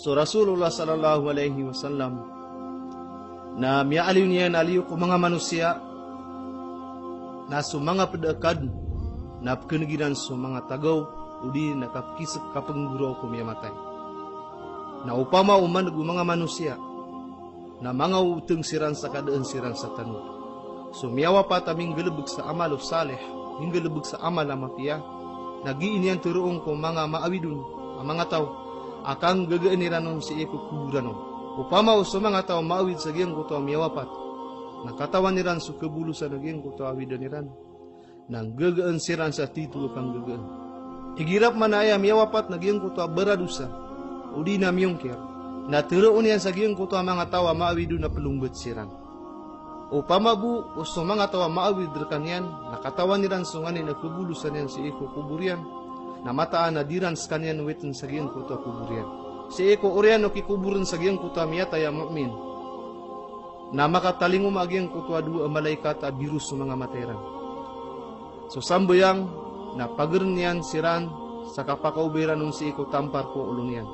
So Rasulullah sallallahu alaihi wasallam na mialiw niya naliw ko mga manusia na so mga pedekad na kenegiran so mga tagaw udi nakapkisip kapengguro ko miyamatay. Na upama uman mga manusia na mga uteng siran sa kadaan siran sa tanud. So miyawa pa taming galubog sa amal of salih, hingga galubog sa amal na mapiya, nagiin yan turuong ko mga maawidun, ang mga tao, akang gagaaniranon si eko kuburanon. Upama so mga tao maawid sa giyang kuto miyawa pat, nakatawan niran so kabulu sa naging kuto awidan niran, nang gagaan siran sa titulo kang gagaan. Higirap manaya miyawa pat naging kuto beradusa, udi na miyongkir, na turuon yan sa giyang kuto mga tao maawidun na pelunggut siran. Upama bu, uso mga tawa maawid rekan yan, nakatawan niran sunganin na kubulusan yan si eko kuburian, na mataan na diran skanyan wetin sa giyang kuto kuburian. Si eko orian o kikuburan sa giyang kuto miyata ya mu'min, na makatalingum agiyang kuto dua malaikat a birus sa mga materan. So sambayang, na pagern yan siran, sa kapakauberan nun si eko tampar ko ulun yan.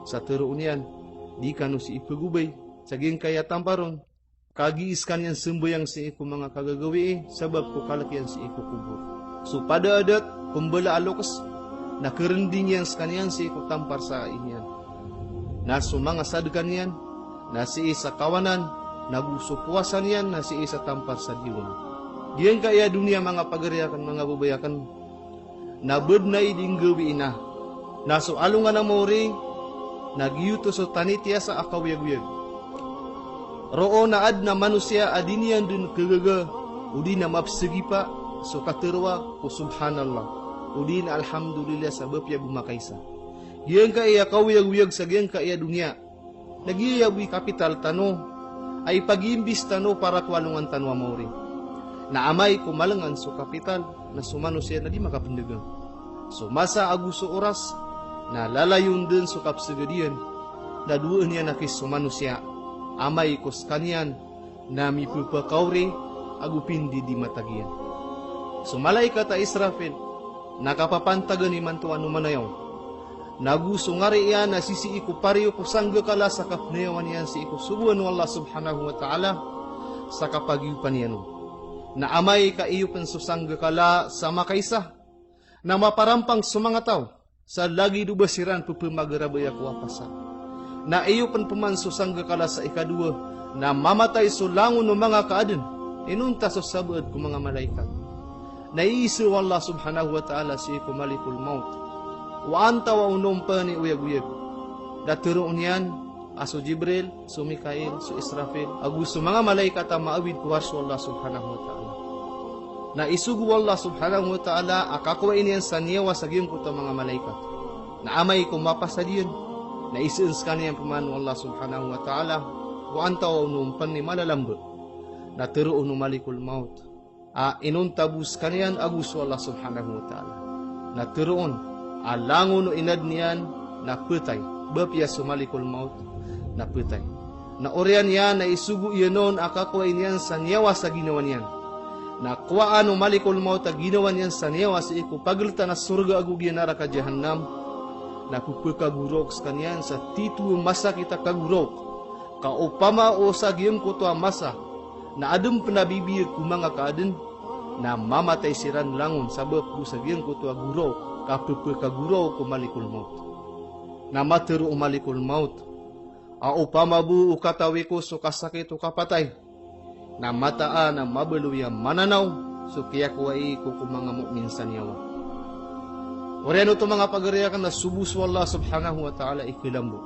Sa turuon yan, di ka no si ipagubay, sa giyang kaya tamparon, kagiiskan yan sembayang si iko mga kagagawi sabab ko kalakyan si iko kubur. So pada adat pembela alokas na kerending yan sekanian si iko tampar sa inyan. Na so mga sadkan yan na si isa kawanan na gusto puasan yan na si isa tampar sa diwan. Diyan kaya dunia mga pagariakan mga babayakan na bednay dinggawi ina. Na so alungan ang mori nagyuto so tanitya sa akawiyag-wiyag. Roo na ad na manusia adinian dun kagaga udi na mapsegi pa so katerwa ko subhanallah udi na alhamdulillah sabab ya bumakaysa. Giyang ka iya kawiyag-wiyag sa giyang ka iya dunia. Nagiyawi kapital tano ay pagimbis tano para kwalungan tanwa mauri. Na amay kumalangan so kapital na sumanusia na di makapendegang. So masa aguso oras na lalayon din so kapsegadian na duan niya nakis sumanusia. Amay kos kanyan na mipupakauri agupindi di matagian. So malaikat a Israfil nakapapantagan ni mantuan numanayaw. Naguso ngari iyan na sisi iku pariyo ko sangga kala sa kapnayawan yan si iku subuan Allah subhanahu wa ta'ala sa kapagyupan yan. Na amay ka iyo pansusangga kala sa makaysa na maparampang sumanga tao sa lagi dubasiran pupamagarabay ako apasa. Na iyo panpumanso sangga kala sa ikadua na mamatay so langon ng mga kaaden inunta so sabad ko mga malaikat. Naiisu Allah subhanahu wa ta'ala si iku malikul maut wa anta wa unom pa ni uyag-uyag daturoon yan aso Jibril, so Mikail, so Israfil agus so mga malaikat ang maawid ko harso Allah subhanahu wa ta'ala. Na isugu Allah subhanahu wa ta'ala akakuwain yan sa niyawa sa giyong kuto mga malaikat na amay kung mapasadiyan na isiins kaniyang pamanu Allah subhanahu wa ta'ala wa antaw numpan ni malalambot na turoon malikul maut inuntabus kaniyan agus Allah subhanahu wa ta'ala na turoon alangon no inad niyan na putay bapya sumalikul maut na putay na orian yan na isugu iyanon akakuwain yan sa niyawa sa ginawa niyan na kuwaan no malikul maut a ginawa niyan sa niyawa sa iku paglita na surga agugyan nara ka jahannam na pupakagurok kanyan sa titu masa kita kagurok ka upama o sa giyong kuto masa na adem penabibir ku mga kaaden na mamatay siran langon sabab ku sa giyong kuto gurok ka pupakagurok ku malikul maut na matero malikul maut a upama bu ukatawi ko so kasakit o kapatay na mataan na mabaluya mananaw so kaya kuwai ko ku mga mu'min sa niyawa. Oriano to mga pagariakan na subus Allah subhanahu wa ta'ala ikilambo.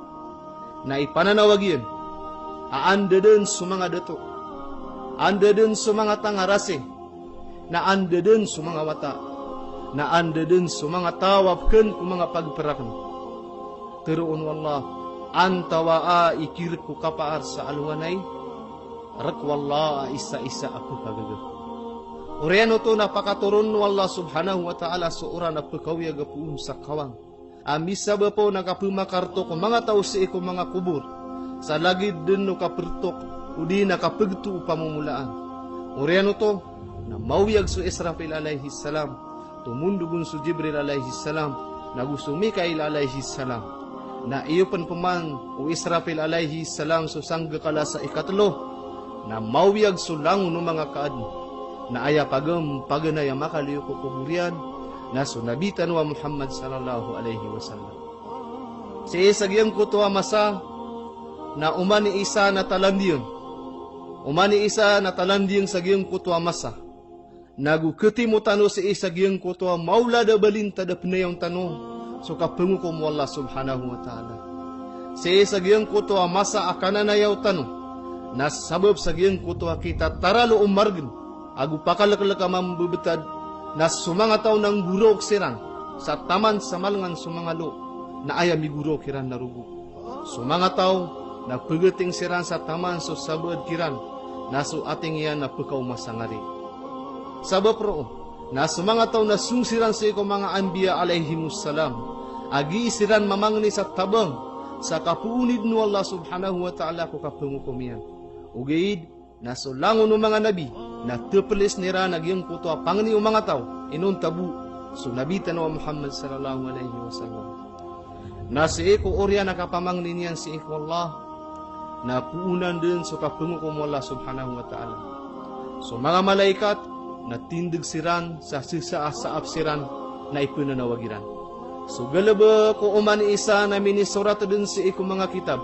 Na ipananawag yun. Aanda din sa mga dato. Anda din sa mga tangarase. Na anda din sa mga wata. Na anda din sa mga tawapkan kung mga pagperakan. Teroon wallah. Antawa ikirik ko kapaar sa alwanay. Rakwallah isa-isa ako kagagap. Oriano to napakaturun wallah subhanahu wa ta'ala suura na pagkawya gapuun sa kawang. Amisa ba po nakapumakarto ko mga tao sa iko mga kubur. Sa lagid din no kapirtok, udi nakapagto pamumulaan. Oriano to na mawiyag su Israfil alayhi salam, tumundugun su Jibril alayhi salam, nagusto Mikail alayhi salam. na iyo peman o Israfil alaihi salam susangga kala sa ikatlo na mawiyag sulang no mga kaad na aya pagam pagana ya makaliyo ko kuburian na sunabitan wa Muhammad sallallahu alaihi wasallam. Si sagyang kutuwa masa na umani isa na talandiyon. Umani isa na talandiyon sagyang kutuwa masa. Naguketi mo tano si isa sagyang kutuwa maula da balinta da pinayang tano so kapengukom Allah subhanahu wa ta'ala. Si sagyang kutuwa masa akana na yaw tano na sabab sagyang kutuwa kita taralo umargan agu pakalakala mambubetad na sumanga taw ng gurok siran sa taman sa malangan sumangalo na aya miguro kiran narugo. Sumanga taw na pagating siran sa taman so sabad kiran na so ating yan na pagkaw masangari. Sabab roon na sumanga taw na sungsiran sa iko mga anbiya alaihimussalam agi siran mamangni sa tabang sa kapuunid no Allah subhanahu wa ta'ala ko kapungukumiyan. Ugayid na sulangon ng mga nabi na tepelis nira nagyang puto pangni o mga tao inon tabu so nabitan wa Muhammad sallallahu alaihi wasallam. Na si eko orya nakapamangni niyan si eko Allah na puunan din so kapungukum Allah subhanahu wa ta'ala. So mga malaikat na tindig siran sa sisa sa apsiran na ipunanawagiran. So galaba ko umani isa na minisurat din si eko mga kitab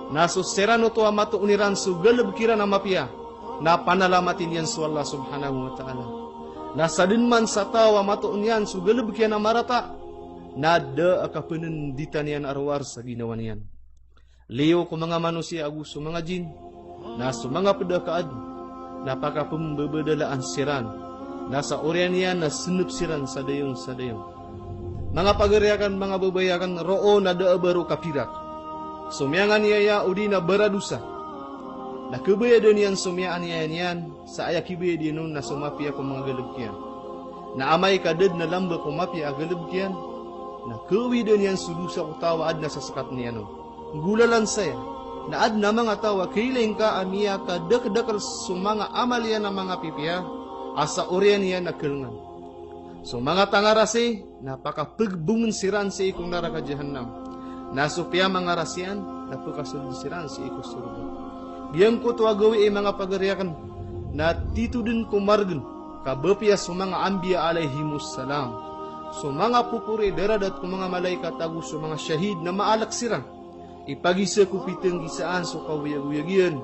na so serano to amato uniran so galab kira na mapia na panalamatin yan so Allah subhanahu wa ta'ala. Na sadin man sa tawa mato niyan so galab kira na marata na da akapenenditan yan arwar sa ginawa niyan. Leo ko mga manusia aguso mga jin na so mga pedakaad napaka pembebedalaan siran nasa oryan yan na sinup siran sa dayong. Mga pagariakan mga babayakan roo na da baru kapirak. Sumyangan niya udi na baradusa. Na kubaya doon yan sumyaan niya yan sa aya kibaya din nun na sumapia ko mga galubkian. Na amay kadad na lamba ko mapia galubkian. Na kuwi doon yan sudusa ko tawa ad na sasakat niya nun. Gulalan saya. Na ad na mga tawa kiling ka amiya ka dekdekal sumanga amal yan na mga pipia. Asa oryan yan na kilngan. So mga tangarasi napakapagbungan siran si ikong naraka jahannam. Nasupya mga rasyan napakasulod siran si ikong surga. Biyang ko tuwagawi ay mga pagariakan na tito din kumargan kabapya sa mga anbiya alaihimussalam. So mga pupuri daradat ko mga malaikat agu so mga syahid na maalak siran. Ipagisa ko pitang gisaan so kawiyag-wiyag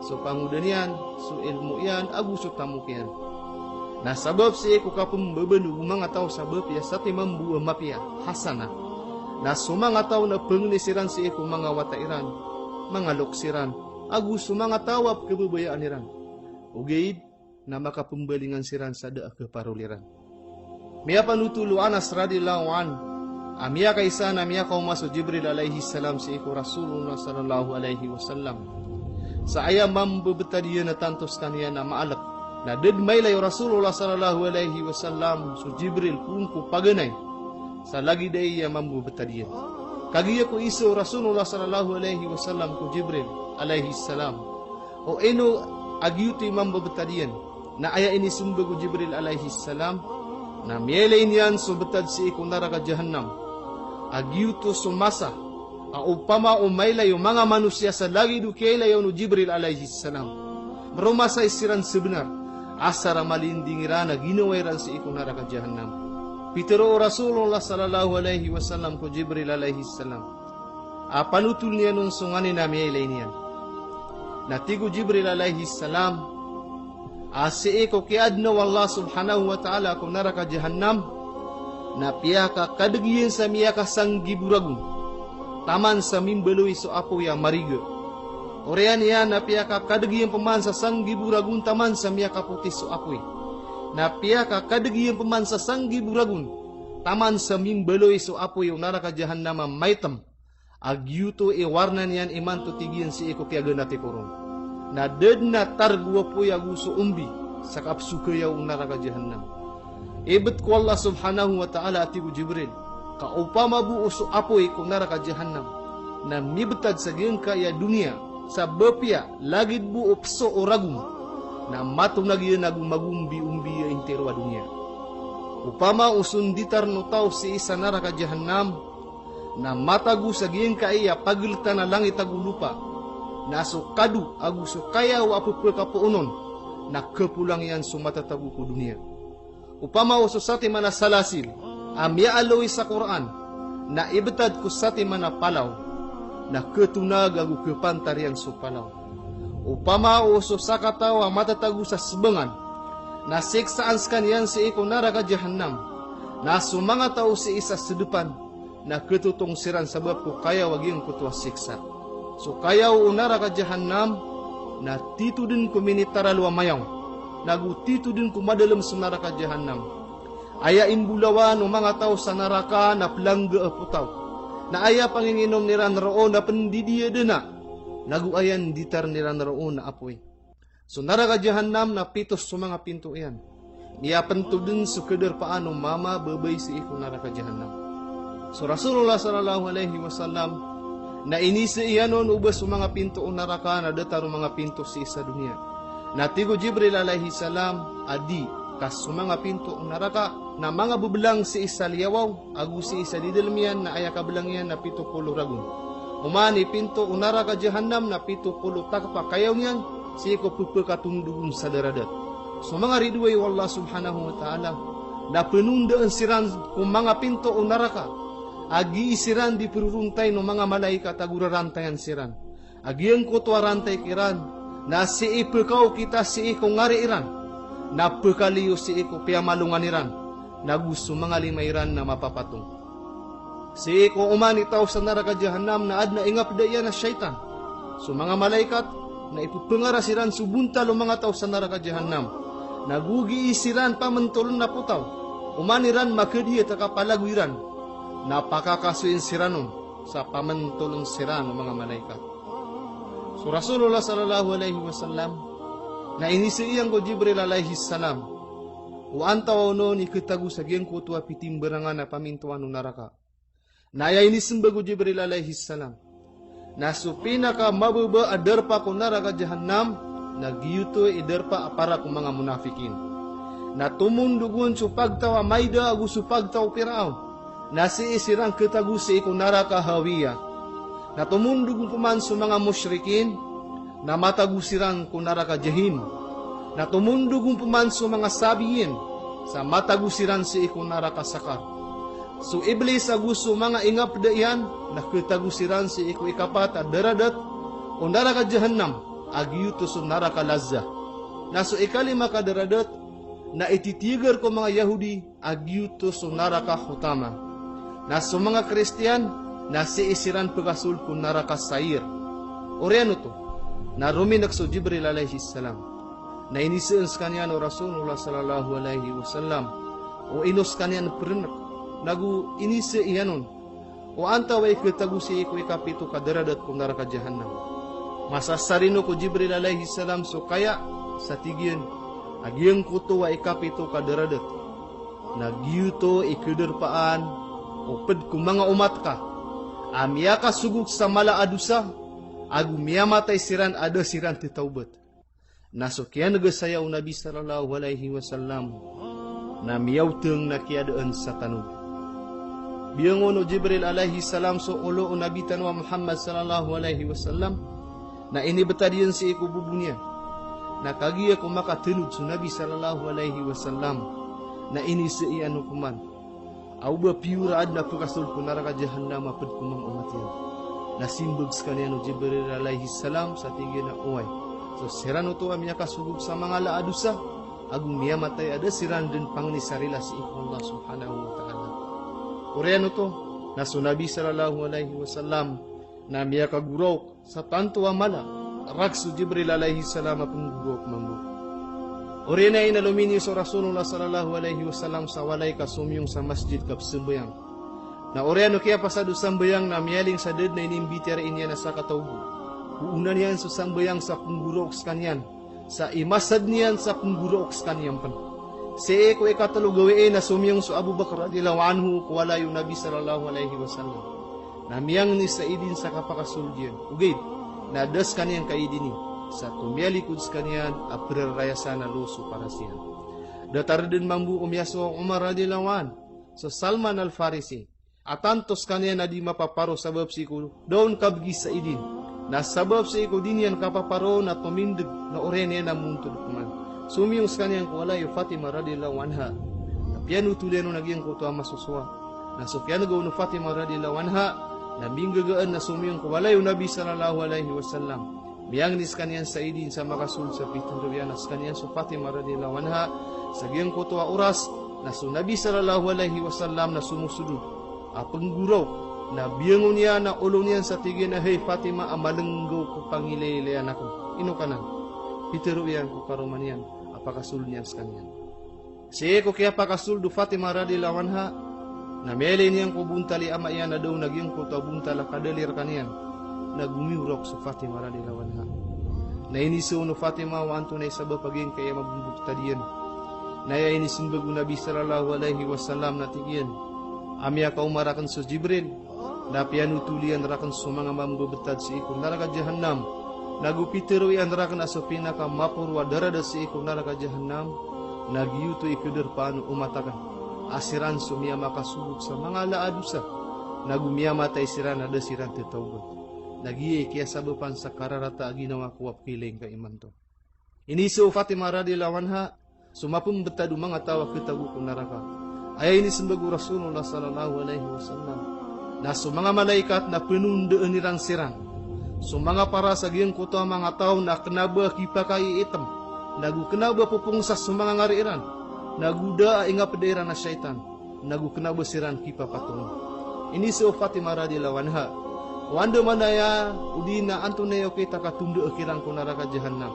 so pangudan yan, so ilmu yan, agu so tamuk yan. Na sabab si eko kapum bebenu mga tao sabab ya sa timambu mapia hasana. Na sumanga tao na pengnisiran si eko mga watairan, mga loksiran, agu sumanga tawap kebubayaan niran. Ugaid na makapumbalingan siran sa daa keparuliran. Miya panutulu Anas radhiyallahu an. Amia kaisa na miya kaumaso Jibril alaihi salam si eko Rasulullah sallallahu alaihi wasallam. Sa ayam mambebetadiya na tantos kaniya na maalak. Na dedmay lay Rasulullah sallallahu alaihi wasallam so Jibril pun ko paganay sa lagi day ya mambubetadiya. Kagiya ko iso Rasulullah sallallahu alaihi wasallam ko Jibril alaihi salam. O eno agyuti mambubetadiyan na aya ini sumbe ko Jibril alaihi salam na mielain yan so betad si ikong naraka jahannam. Agyuto sumasa upama umaylay yung mga manusia sa lagi dukaylay no Jibril alaihi salam. Marumasa isiran sebenar asara malindingira na ginawairan si ikong naraka jahannam. Pitero Rasulullah sallallahu alaihi wasallam ko Jibril alaihi salam. Panutul niya nun sungani na miyaylay niyan. Natigo Jibril alaihi salam. Si iko kiadna wallah subhanahu wa ta'ala ko naraka jahannam. Na piyaka kadagiyan sa miyaka sang giburagun. Taman sa mimbeloy so apo ya mariga. Orean yan na piyaka kadagiyang paman sa sanggi buragun taman sa miya kaputis so apoy. Na piyaka kadagiyang paman sa sanggi buragun taman sa mimbeloy so apoy yung naraka jahannama maitam. Agyuto warnan yan iman tutigian si iko kiaga na tikurong. Na ded na targwa po yaguso umbi sa kapsukayaw yung naraka jahannam. Ibet ko Allah subhanahu wa ta'ala atigo Jibril. Kaupama buo so apoy kung naraka jahannam. Na mibetad sa gengka ya dunia. Sa bepia lagid bu opso oragum na matung lagi nagum magumbi-umbi ya intero dunia. Upama usun ditar no tao si isa naraka jahannam na matagu sa giyeng kaiya pagilta na langit agu lupa, na sukadu agu sukaya wa apupul kapuunon, na kepulang yan sumatatagu ku dunia. Upama o susati mana salasil, amya aloy sa Quran, na ibetad ku sati mana palaw, na ketunag agu kepantar yang supalaw. Upama o susakata wa matatagu sa sebengan, na siksaan sekalian si iko neraka jahannam, na sumanga tau si isa sedepan, na ketutong siran sebab ku kaya wagiang kutua siksa. So kaya o neraka jahannam, na titu din ku minitara luwa mayaw, nagu titu din ku madalam sa neraka jahannam. Aya imbulawan o mga tao sa neraka na pelangga putaw, na aya panginginom niran roon na pendidiya dena, nagu ayan ditar niran roon na apoy. So neraka jahannam na pitos sa mga pinto iyan. Niya pentudin sekedar paano mama babay si iku neraka jahannam. So Rasulullah sallallahu alaihi wasallam na inisi iyanon ubas sa mga pinto neraka na dataro mga pinto si isa dunia. Na tigo Jibril alaihi salam adi kas sa mga pinto neraka na mga bubelang si isa liyawaw agu si isa didalmian na aya kabelangian na 70 ragun. Umani pinto neraka jahannam na 70 takpa kayaw niyan si ko pupakatundugun sa daradat. So mga ridway wallah subhanahu wa ta'ala na penundaan siran kung mga pinto o neraka agi isiran di peruruntay no mga malaikat agurarantayan siran agi ang kutwa rantay kiran na si ipekaw kita si iko ngari iran na pekaliyo si iko piamalungan iran na gusto mga limairan na mapapatong si iko umani tao sa neraka jahannam na adna ingap daya na syaitan. So mga malaikat na ipupengarasiran subuntal o mga tao sa neraka jahannam. Nagugi isiran pamantulon na putaw. Umaniran makadiya takapalaguiran. Napakakasuin siranon sa pamantulong siran o mga malaikat. So Rasulullah sallallahu alaihi wasallam na inisiiyang ko Jibril alaihi salam. Uantaw no ni kitagu sa giyang kutua pitimberangan na pamintuan o neraka. Na aya inisimbago Jibril alaihi salam. Na su pinaka mababa adarpa ko neraka jahannam na giyuto idarpa para ko mga munafikin. Na tumundugun su pagtawa maida agu su pagtaw Firaun. Na si isirang ketagu si iko neraka hawiya. Na tumundugun kuman su mga musyrikin na matagusiran ko neraka jahim. Na tumundugun kuman su mga sabiyin sa matagusiran si iko neraka sakar. So iblis aguso mga ingap dayan nakitagusiran si iku ikapat at daradat o neraka jahannam agyuto so neraka lazza. Na so ikalima ka daradat na ititigar ko mga Yahudi agyuto so neraka hutama. Na so mga Kristiyan na si isiran pagasul ko neraka sair. Oriano to na ruminak so Jibril alaihi salam na inisian kanya no Rasulullah sallallahu alaihi wasallam o inos kanya pernak nagu inise iyanon o antaway ketagu si iku ikapito kadaradat kung neraka jahannam. Masasarino ko Jibril alaihi salam so kaya sa tigyan agiyang kuto wa ikapito kadaradat nagyuto ikuderpaan o ped kung mga umat ka amya ka suguk sa mala adusa agu miyamatay siran ada siran titaubat. Nasukyan nagasayaw Nabi sallallahu alaihi wasallam na miyawteng na kiadaan sa tanong. Biyangon o Jibril alaihi salam so ulo o Nabi tanwa Muhammad sallallahu alaihi wasallam na inibetadiyan si iku bubunya na kagiya kung makatulog so Nabi sallallahu alaihi wasallam na inisiian hukuman au ba piura ad na pagkasul ko neraka jahannam apad kumang umatyan na simbag kaniya no Jibril alaihi salam sa tigyan na uway. So sirano to amya kasugog sa mga laadusa agum miyamatay ada siran din pangnisarila si iku Allah subhanahu wa ta'ala. Oriano to, na so Nabi sallallahu alaihi wasallam na miya kagurok sa tanto amala, raksu Jibril alaihi salam apang gurok mambu. Oriana inalumini so Rasulullah sallallahu alaihi wasallam sa walay kasumyong sa masjid kapsambayang. Na oriano kaya pasado sambayang na miyaling sa ded na inimbitir inya na sa katawgo. Uunan niyan sa sambayang sa punggurok kanyan, sa imasad niyan sa punggurok kanyan pan. Si eko ikatalo gawiin na sumiyong so Abu Bakar radhiyallahu anhu kuwala yung Nabi sallallahu alaihi wasallam. Na miyang ni sa idin sa kapakasuldian. Ugid, na das kanyan kaidini. Sa tumyalikod sa kanyan aprerayasa na luso para siya. Datar din mambu umyaso Umar radhiyallahu anhu. So Salman al-Farisi atantos kanian na di mapaparo sabab si ko doon kabgi sa idin. Na sabab si ko din yan kapaparo na pamindig na orene na muntod kuman. Sumiyong kanian ko wala yung Fatima radhiyallahu anha. Na piano tuleno nagyang ko to masuswa. Na so piano go no Fatima radhiyallahu anha na binggagaan na sumiyong ko wala yung Nabi sallallahu alaihi wasallam. Biyang nis kanian sa idin sa makasul sa piturawian as kanian so Fatima radhiyallahu anha sa giyang ko to oras na so Nabi sallallahu alaihi wasallam na sumusudod pengguraw na biyangon niya na ulo niyan sa tigin na hey Fatima amalenggo ko pangilaylayan ako ino kanan piturawian ko karumanian apakasul niyan sa kanian siya ko kaya pakasul do Fatima radhiyallahu anha na mele niyan ko buntali ama iyan na daw nagyang ko to buntala kadalir kanian nagumiurok sa Fatima radhiyallahu anha na iniso no Fatima wanto na isaba pagin kaya mabumbukta diyan na ya inisin bago Nabi sallallahu alaihi wasallam na tigyan amya ka umarakan sa Jibril na pianutulian rakan sa mga mambabetad sa ikong naraka jahannam nagupitero iyan rakan aso pinaka mapurwa darada sa ikong naraka jahannam nagyuto ikuder paano umatakan asiran sumia makasuluk sa mga laadusa nagumiyama tay siran ada siran tetawgot nagiye kaya sabapan sa kararata ginawa kuwap kiling ka imanto. Iniso Fatima radhiyallahu anha sumapun betadu mga tawa kitabu kung naraka. Ay ini sembagu Rasulullah sallallahu alaihi wasallam. Na mga malaikat na penundaan nirang sirang. Mga para sa giyang kuto mga tao na kenaba kipakai item. Nagu kenaba pupungsa mga ngariran. Naguda inga pedera na syaitan. Nagu kenaba siran kipa patung. Iniso Fatima radhiyallahu anha. Wanda manaya udina antunayo kita katundu akirang kunaraka jahannam.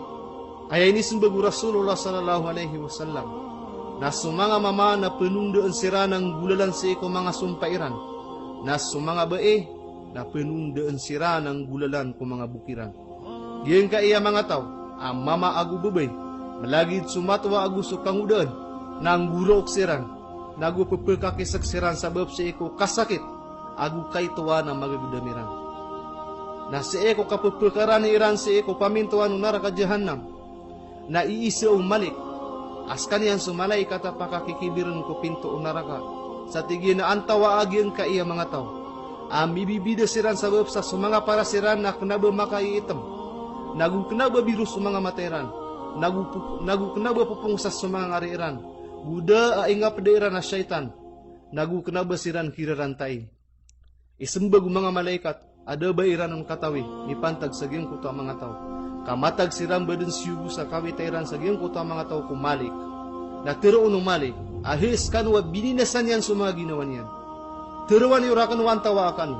Aya ini sembagu Rasulullah sallallahu alaihi wasallam. Na sumanga mama na penundaan siranang gulalan sa iko mga sumpairan. Na sumanga bae na penundaan siranang gulalan ko mga bukiran. Diyan ka iya mga tao, ang mama agu bebay, malagid sumatwa agu sukangudaan, nang gurok siran, nagu pepekakisak siran sabab sa iko kasakit, agu kay tuwa na magagudamiran. Na si eko kapupulkaran ni Iran si eko pamintuan naraka jahannam na iisa umalik askan yan sumalay kata pakakikibiran ko pinto naraka sa tigin na antawa agyan ka iya mga tao bibida siran sabab sa sumanga para siran na kunaba makaiitam nagu kunaba biru sumanga materan nagu kunaba pupung sa sumanga ngariran buda inga pedera na syaitan nagu kunaba siran kirarantay isembag mga malaikat ada bairan ng katawi, nipantag sa giyang kuto ang mga tao. Kamatag siram badan siyugo sa kawitairan sa giyang kuto ang mga tao kumalik. Natiro unong malik, ahis kanwa bininasan yan sa mga ginawa niyan. Tiruan yurakan wantawa akan.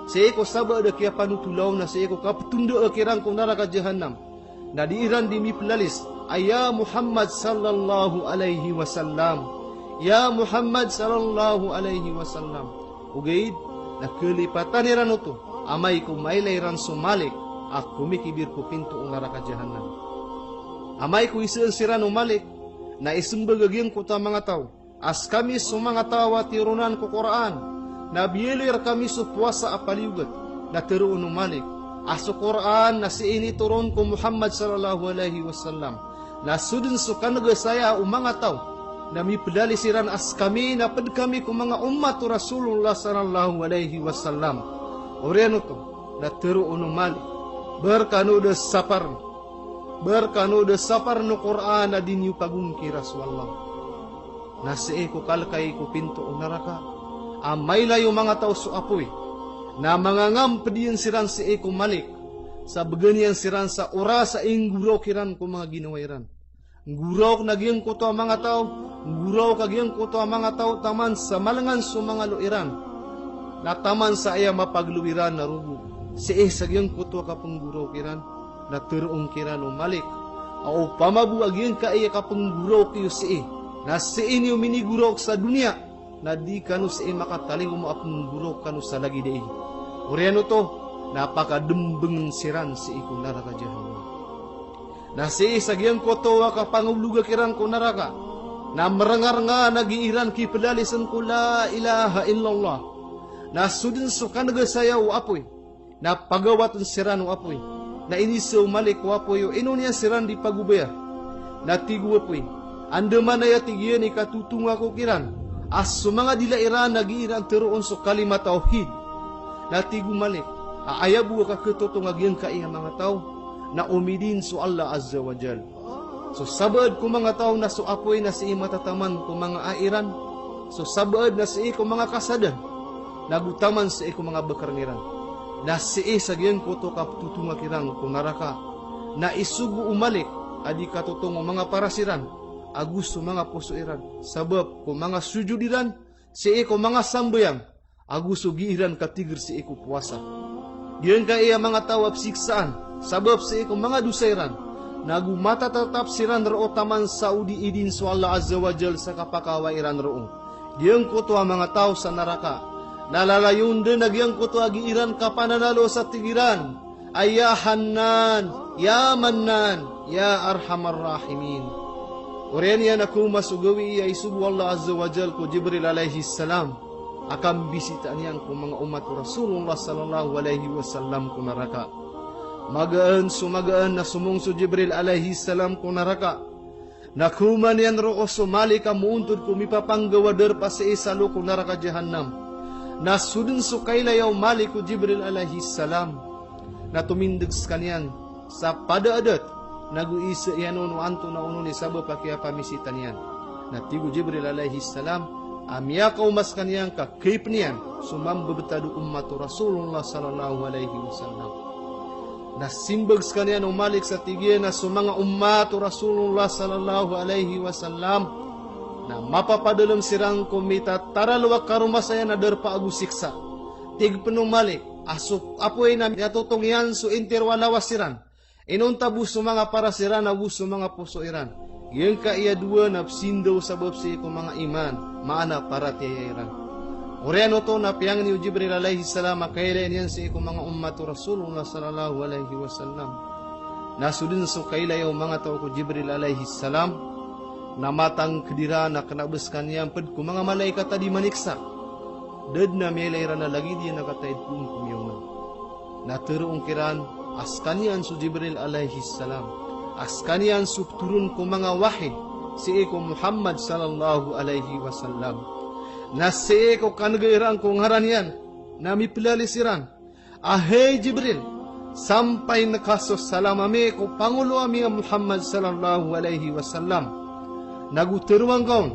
Sa eko saba ada kaya panutulaw na sa eko kaptundo akirang kung naraka jahannam. Na di iran di mipelalis, aya Muhammad sallallahu alaihi wasallam. Ya Muhammad sallallahu alaihi wasallam. Ugaid, na kelipatan iran ito, amay ko mailairan sumalik, at kumikibir ko pinto ang naraka jahannam. Amay ko isaan siran umalik, na isumbagagyan ko ta mga tao, as kami mga tawa tirunan ko Quran, na biyelir kami sa puwasa apaliugat, na tiruon umalik, aso Quran na si ini turun ko Muhammad sallallahu alaihi wasallam, na sudin so kanaga saya mga tao, na mipedali siran as kami na pad kami kung mga umat Rasulullah sallallahu alaihi wasallam. Oriano to, na tero unumali. Berkano de sapar no Quran na dinyu pagungki Rasulullah. Na si eko kalkay ko pinto unaraka. Amay layo mga tao su apoy. Na mga ngam pediyan siran si eko malik. Sa baganian siran sa orasa ingguraw kiran ko mga ginawairan. Nguraw nagyang ko to mga tao, nguraw kagyang ko to mga tao taman sa malangan sa mga luiran. Na taman sa iya mapagluwiran na rugo. Si sagyang ko to kapang guraw kiran, na turong kiran umalik. O pamabu agyang ka iya kapang guraw kiyo si na si inyo miniguraw sa dunia, na di kanu si makataling umapang guraw kanu sa lagi dei. Oriano to, napakadembeng siran si ikong naraka jahannam. Nasi sagyang kotowa ka panguluga kiran ko naraka na merengar nga nagiiran ki pedalisan ko la ilaha illallah na sudin sukan ga sayaw apoy na pagawatan siran apoy na inisaw malik apoy ino niya siran di pagubaya na tigu apoy anda manaya tigiyan ikatutung ako kiran As mga dilairan nagiiran teruon so kalimat tauhid. Natigu malik. Ayabu ka ketotong agyang ka iya mga tao na umidin so Allah Azza wa Jal. So sabad ko mga tao na so apoy na si matataman ko mga airan. So sabad na si ko mga kasadan. Nagutaman si ko mga bekarniran. Na si sa gyan ko to kaptutunga ko naraka. Na isugu umalik adi katotong mga parasiran. Agus so mga pusuiran. Sabab ko mga sujudiran si ko mga sambayang. Agus so giiran katigir si ko puasa. Diyan ka iya mga tawab siksaan, sabab sa ikong mga dusairan, nagumata tatap siran roo taman Saudi idin so Allah Azza wa Jal sa kapakawairan roo. Diyan ko to ang mga tao sa naraka, nalalayon din nagyang ko to agiiran kapananalo sa tigiran, ay ya Hannan, ya Mannan, ya Arhamar Rahimin. Uriyan yan ako masugawi iya isubu Allah Azza wa Jal ko Jibril alaihi salam. Akan bisita niyan kung mga umat Rasulullah sallallahu alaihi wasallam kung naraka. Magaan sumagaan na sumungso Jibril alaihi salam kung naraka. Nakuman yan roo sumali ka muuntod kung mipapanggawadar pa sa isalo kung naraka jahannam. Nasudun so kailayaw mali ko Jibril alaihi salam. Na tumindags kanyan sa padaadat. Naguisa yan uno anto na uno ni sabo pakia pamisitan yan. Natigo Jibril alaihi salam. Amya kaumas kaniyang kakip niyan sumambabetadu umat Rasulullah sallallahu alaihi wasallam. Nasimbags kaniyan umalik sa tigyan na sumanga umat Rasulullah sallallahu alaihi wasallam na mapapadalam sirang kumita taralwa karumasaya na derpa agusiksa. Tig penumalik asuk apoy na yatutong yan so interwalawasiran. Inuntabu sumanga parasiran abu sumanga pusoiran. Yang ka iya dua napsindo sabab si ko mga iman maana para tiyairan. Uriano to na piyang ni Jibril alaihi salam kailan yan si ko mga umat Rasulullah sallallahu alaihi wasallam. Nasudin so kailayaw mga tao ko Jibril alaihi salam na matang kedira na kanabas kaniyang ped ko mga malaikat tadi maniksa. Dad na melairan na lagi diya nakataid kung kumiyungan. Naturuong kiran askanian so Jibril alaihi salam. Askanian subturun ko mga wahid si eko Muhammad sallallahu alaihi wasallam. Na si eko kanagairang kong haranian na mipilалisiran. Ahey Jibril, sampai nakasos salamame ko Pangulo ami Muhammad sallallahu alaihi wasallam. Naguturuang kaon,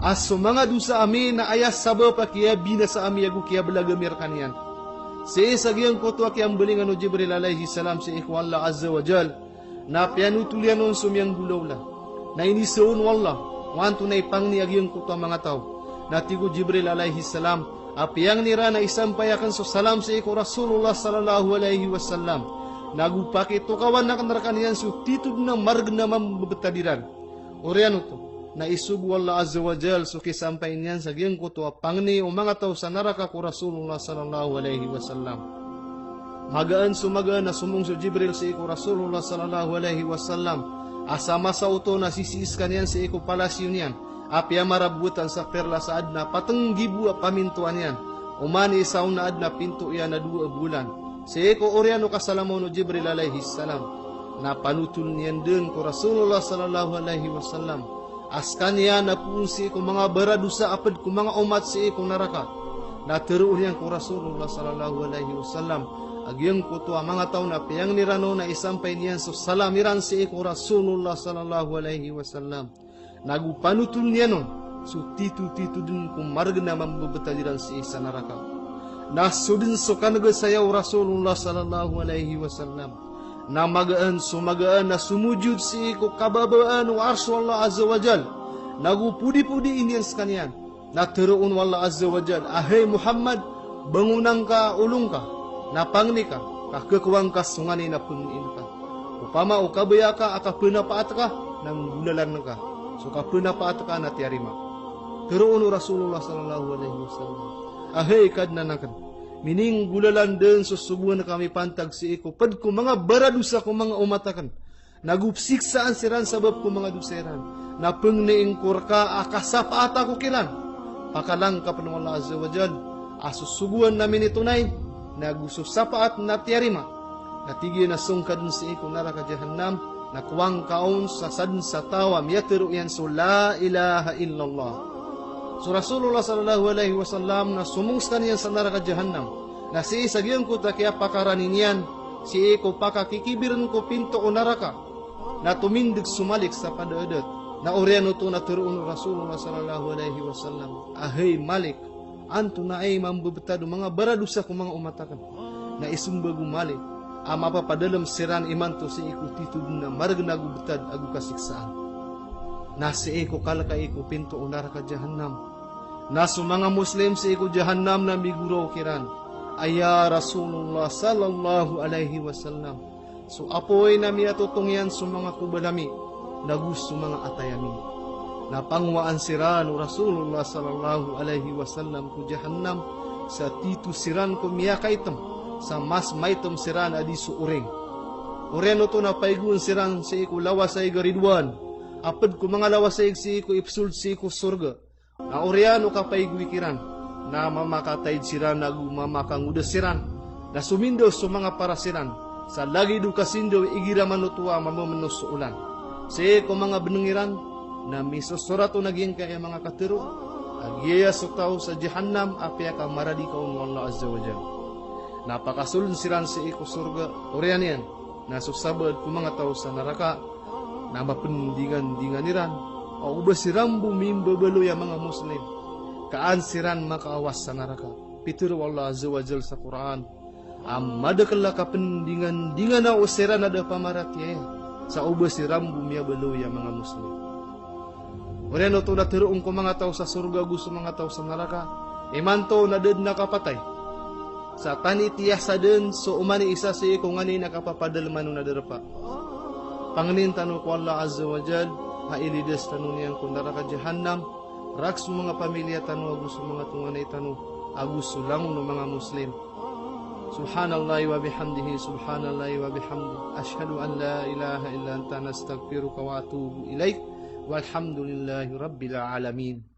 aso mga dusa ami na ayas sabo pa kaya binasa ami agu kaya belagamir kanian. Si sagyang ko to kaya ambalingan o Jibril alaihi salam si eko Allah Azza wa Jal. Na pianutulian nun sumiyang gulawla. Na inisoon wallah, wanto na ipangniag yung kuto mga tao. Natigo Jibril alaihi salam, apiang nira na isampayakan so salam sa iko Rasulullah sallallahu alaihi wasallam. Nagupaki to kawan na kanarakan yan so titub na marg na mambabetadiran. Oriano to, na isubu Allah Azza wa Jal so kisampayin yan sa giyang kuto apangni o mga tao sa naraka ko Rasulullah sallallahu alaihi wasallam. Magaan sumagaan na sumungso Jibril sa iko Rasulullah sallallahu alaihi wasallam. Asama sa uto na sisiis kanyan sa iko palasyo niyan. Apya marabutan sa perla sa adna patenggibu a pamintuan yan. Umani isaw na adna pinto yan na 2 bulan. Sa iko oriano kasalamo no Jibril alaihi salam. Na panutul niyan din ko Rasulullah sallallahu alaihi wasallam. Askan yan na punsi ko mga baradusa apad ko mga umat sa iko naraka. Na teruun yan ko Rasulullah sallallahu alaihi wasallam. Agyang ko to ang mga tao na piyang nirano na isampay niyan so salamiran si iko Rasulullah sallallahu alaihi wasallam. Nagupanutul niya nun, so titu-titu din kung marga na mambabetaliran si isa naraka. Nasudin so kanagasayaw Rasulullah sallallahu alaihi wasallam. Na magaan sumagaan na sumujud si iko kababaan o arso Allah Azza wa Jal. Nagupudi-pudi iniyan sa kanyan. Naturoon Allah Azza wa Jal. Ahey Muhammad, bangunang ka, ulong ka. Napangni ka, kakekuang ka sungani na punin ka. Upama o kabaya ka, akapunapaat ka, nang gulalan ka. So kapunapaat ka na tiarima. Teroon Rasulullah sallallahu alaihi wasallam. Ahey kad nanakan. Mining gulalan din susubuan na kami pantag si iko. Pad ko mga baradusa ko mga umatakan. Nagupsiksaan siran sabab ko mga duseran. Napeng niingkur ka, akasapaata ko kilan. Pakalang ka panong Allah Azza wa Jal. Asusubuan namin itunay. Nagususapaat na tiarima. Natigi na sungkad si iko naraka jahannam. Nakuwang kaon sa sadn sa tawam. Yatiru yan so la ilaha illallah. So Rasulullah sallallahu alaihi wasallam na sumungstan yan sa neraka jahannam. Na si sagyan ko ta kaya pakaranin yan, si ko pakakikibiran ko pinto o neraka. Na tumindig sumalik sa padaedet. Na oriano to na turuan Rasulullah sallallahu alaihi wasallam. Ahay Malik, anto na ay mambebetado mga baradusa ko mga umatakan. Na isumbagu Malik, ama pa padalam siran iman to si ikutitud na maragnagu betad agu kasiksaan. Na si iko kalaka iko pinto o neraka jahannam. Na mga Muslim si iko jahannam na miguro kiran. Aya Rasulullah sallallahu alaihi wasallam. So apoy na miatutong yan mga kubalami. Na gusto mga atayami. Na pangwaan siran o Rasulullah sallallahu alaihi wasallam ku jahannam. Sa titu siran ko miyakaitam. Sa mas maitam siran adi su uring. Ureno to na paigun siran si iko lawasay garidwan. Apad ko mga lawasay si iko ipsul si iko surga. Na oriano kapay guikiran na mamakatay siran na gumamakang udas siran na sumindo sa mga parasiran sa lagi du kasindo igira manutua mamamenos sa ulan si ko mga benengiran na misosurato naging kaya mga katiro agiya sa tao sa jahannam apya ka maradi kaun Allah azza wa jalla napakasulun siran si iko surga orian yan na susabad ko mga tao sa neraka na mapendingan-dingan niran o uba siran bumim babalo ya mga Muslim. Kaan siran makaawas sa neraka. Pitur Allah azza wa jal sa Quran. Amadakala kapendingan-dingan na usiran ada pamaratya sa uba siran bumi babalo ya mga Muslim. Oreno to na tiruong ko mga tao sa surga gusto mga tao sa neraka. Imanto na ded nakapatay. Sa tanitiyah sa den so umani isa si kung ani nakapapadalman na derpa. Panganin tanu ko Allah azza wa jal hailides tanu niyang kundara ka jahannam raks mga pamilya tanu agus mga tunganay tanu agus lang no mga Muslim subhanallahi wa bihamdihi subhanallahi wa bihamdi ashhadu an la ilaha illa anta nastaghfiruka wa atubu ilaik walhamdulillahi rabbil alamin.